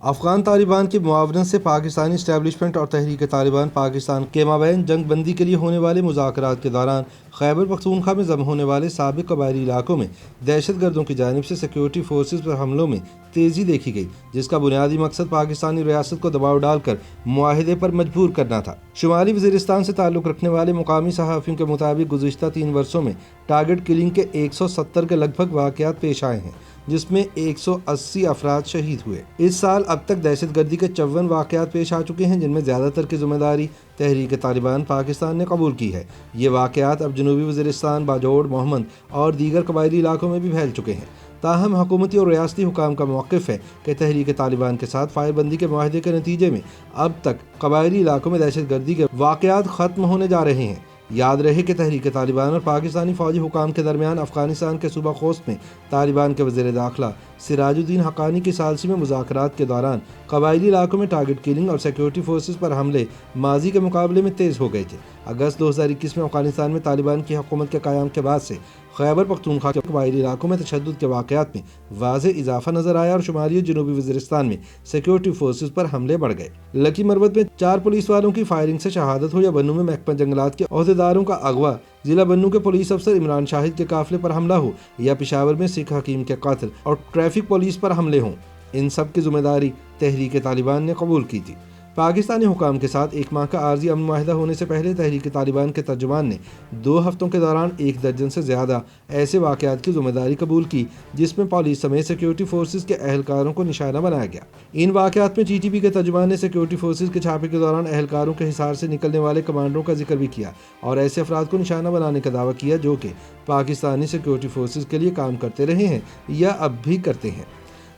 افغان طالبان کی معاونت سے پاکستانی اسٹیبلشمنٹ اور تحریک طالبان پاکستان کے مابین جنگ بندی کے لیے ہونے والے مذاکرات کے دوران خیبر پختونخوا میں ضم ہونے والے سابق قبائلی علاقوں میں دہشت گردوں کی جانب سے سیکیورٹی فورسز پر حملوں میں تیزی دیکھی گئی، جس کا بنیادی مقصد پاکستانی ریاست کو دباؤ ڈال کر معاہدے پر مجبور کرنا تھا۔ شمالی وزیرستان سے تعلق رکھنے والے مقامی صحافیوں کے مطابق گزشتہ 3 برسوں میں ٹارگٹ کلنگ کے 170 کے لگ بھگ واقعات پیش آئے ہیں، جس میں 180 افراد شہید ہوئے۔ اس سال اب تک دہشت گردی کے 54 واقعات پیش آ چکے ہیں، جن میں زیادہ تر کی ذمہ داری تحریک طالبان پاکستان نے قبول کی ہے۔ یہ واقعات اب جنوبی وزیرستان، باجوڑ، محمد اور دیگر قبائلی علاقوں میں بھی پھیل چکے ہیں۔ تاہم حکومتی اور ریاستی حکام کا موقف ہے کہ تحریک طالبان کے ساتھ فائر بندی کے معاہدے کے نتیجے میں اب تک قبائلی علاقوں میں دہشت گردی کے واقعات ختم ہونے جا رہے ہیں۔ یاد رہے کہ تحریک طالبان اور پاکستانی فوجی حکام کے درمیان افغانستان کے صوبہ خوست میں طالبان کے وزیر داخلہ سراج الدین حقانی کی ثالثی میں مذاکرات کے دوران قبائلی علاقوں میں ٹارگٹ کلنگ اور سیکیورٹی فورسز پر حملے ماضی کے مقابلے میں تیز ہو گئے تھے۔ اگست 2021 میں افغانستان میں طالبان کی حکومت کے قیام کے بعد سے خیبر پختونخوا کے قبائلی علاقوں میں تشدد کے واقعات میں واضح اضافہ نظر آیا اور شمالی اور جنوبی وزیرستان میں سیکیورٹی فورسز پر حملے بڑھ گئے۔ لکی مروت میں 4 پولیس والوں کی فائرنگ سے شہادت ہو، یا بنوں میں محکمہ جنگلات کے عہدیداروں کا اغوا، ضلع بنوں کے پولیس افسر عمران شاہد کے قافلے پر حملہ ہو، یا پشاور میں سکھ حکیم کے قتل اور ٹریفک پولیس پر حملے ہوں، ان سب کی ذمہ داری تحریک طالبان نے قبول کی تھی۔ پاکستانی حکام کے ساتھ 1 ماہ کا عارضی امن معاہدہ ہونے سے پہلے تحریک طالبان کے ترجمان نے 2 ہفتوں کے دوران 1 درجن سے زیادہ ایسے واقعات کی ذمہ داری قبول کی جس میں پولیس سمیت سیکیورٹی فورسز کے اہلکاروں کو نشانہ بنایا گیا۔ ان واقعات میں TTP کے ترجمان نے سیکیورٹی فورسز کے چھاپے کے دوران اہلکاروں کے حصار سے نکلنے والے کمانڈروں کا ذکر بھی کیا اور ایسے افراد کو نشانہ بنانے کا دعویٰ کیا جو کہ پاکستانی سیکیورٹی فورسز کے لیے کام کرتے رہے ہیں یا اب بھی کرتے ہیں۔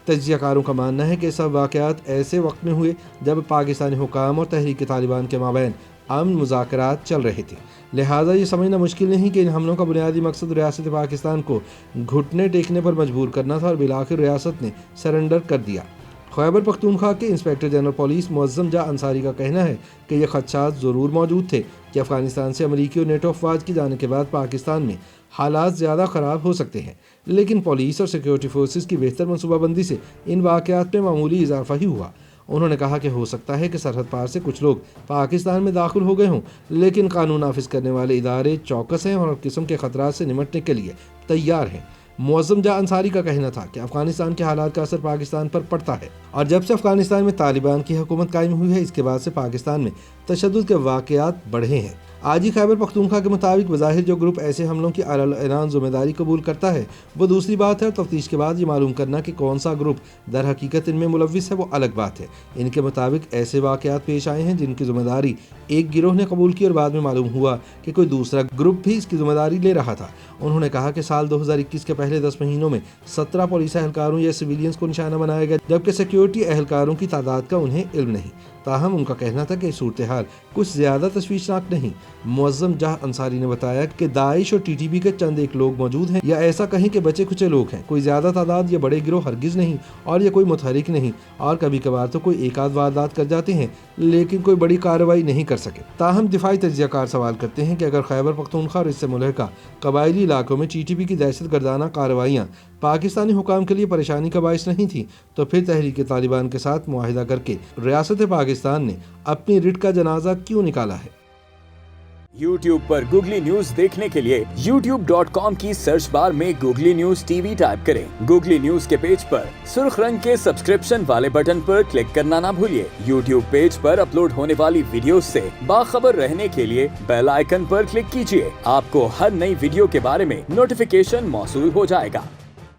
تجزیہ کاروں کا ماننا ہے کہ سب واقعات ایسے وقت میں ہوئے جب پاکستانی حکام اور تحریک طالبان کے مابین امن مذاکرات چل رہے تھے، لہٰذا یہ سمجھنا مشکل نہیں کہ ان حملوں کا بنیادی مقصد ریاست پاکستان کو گھٹنے ٹیکنے پر مجبور کرنا تھا اور بالآخر ریاست نے سرنڈر کر دیا۔ خیبر پختونخوا کے انسپکٹر جنرل پولیس معظم جاں انصاری کا کہنا ہے کہ یہ خدشات ضرور موجود تھے کہ افغانستان سے امریکی اور نیٹو افواج کی جانے کے بعد پاکستان میں حالات زیادہ خراب ہو سکتے ہیں، لیکن پولیس اور سیکیورٹی فورسز کی بہتر منصوبہ بندی سے ان واقعات میں معمولی اضافہ ہی ہوا۔ انہوں نے کہا کہ ہو سکتا ہے کہ سرحد پار سے کچھ لوگ پاکستان میں داخل ہو گئے ہوں، لیکن قانون نافذ کرنے والے ادارے چوکس ہیں اور ہر قسم کے خطرات سے نمٹنے کے لیے تیار ہیں۔ معظم جاں انصاری کا کہنا تھا کہ افغانستان کے حالات کا اثر پاکستان پر پڑتا ہے اور جب سے افغانستان میں طالبان کی حکومت قائم ہوئی ہے، اس کے بعد سے پاکستان میں تشدد کے واقعات بڑھے ہیں۔ آج ہی خیبر پختونخوا کے مطابق بظاہر جو گروپ ایسے حملوں کی اعلان ذمہ داری قبول کرتا ہے وہ دوسری بات ہے، اور تفتیش کے بعد یہ معلوم کرنا کہ کون سا گروپ در حقیقت ان میں ملوث ہے وہ الگ بات ہے۔ ان کے مطابق ایسے واقعات پیش آئے ہیں جن کی ذمہ داری ایک گروہ نے قبول کی اور بعد میں معلوم ہوا کہ کوئی دوسرا گروپ بھی اس کی ذمہ داری لے رہا تھا۔ انہوں نے کہا کہ سال 2021 کے پہلے 10 مہینوں میں 17 پولیس اہلکاروں یا سویلینز کو نشانہ بنایا گیا، جبکہ سیکیورٹی اہلکاروں کی تعداد کا انہیں علم نہیں۔ تاہم ان کا کہنا تھا کہ صورتحال کچھ زیادہ تشویشناک نہیں۔ معظم جاں انصاری نے بتایا کہ داعش اور TTP کے چند ایک لوگ موجود ہیں، یا ایسا کہیں کہ بچے کچے لوگ ہیں، کوئی زیادہ تعداد یا بڑے گروہ ہرگز نہیں، اور یہ کوئی متحرک نہیں، اور کبھی کبھار تو کوئی ایک آدھ واردات کر جاتے ہیں لیکن کوئی بڑی کارروائی نہیں کر سکے۔ تاہم دفاعی تجزیہ کار سوال کرتے ہیں کہ اگر خیبر پختونخوا اور اس سے ملحقہ قبائلی علاقوں میں TTP کی دہشت گردانہ کارروائیاں پاکستانی حکام کے لیے پریشانی کا باعث نہیں تھی تو پھر تحریک طالبان کے ساتھ معاہدہ کر کے ریاست پاکستان نے اپنی رٹ کا جنازہ کیوں نکالا ہے؟ YouTube پر گوگلی نیوز دیکھنے کے لیے youtube.com کی سرچ بار میں گوگلی نیوز TV ٹائپ کریں۔ گوگلی نیوز کے پیج پر سرخ رنگ کے سبسکرپشن والے بٹن پر کلک کرنا نہ بھولیے۔ YouTube پیج پر اپلوڈ ہونے والی ویڈیوز سے باخبر رہنے کے لیے بیل آئیکن پر کلک کیجیے۔ آپ کو ہر نئی ویڈیو کے بارے میں نوٹیفیکیشن موصول ہو جائے گا۔